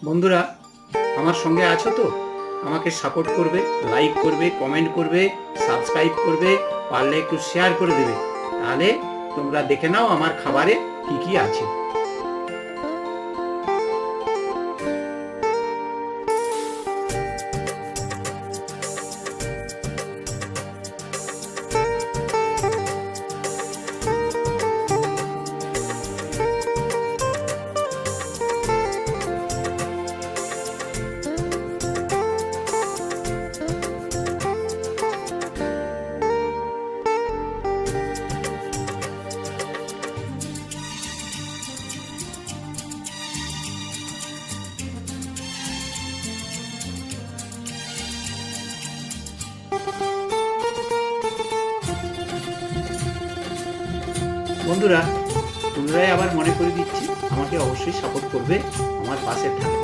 বন্ধুরা, আমার সঙ্গে আছো তো? আমাকে সাপোর্ট করবে, লাইক করবে, কমেন্ট করবে, সাবস্ক্রাইব করবে, পারলে একটু শেয়ার করে দেবে। তাহলে তোমরা দেখে নাও আমার খাবারে কি কি আছে। বন্ধুরা, পুনরায় আবার মনে করে দিচ্ছি, আমাকে অবশ্যই সাপোর্ট করবে, আমার পাশে থাকবে।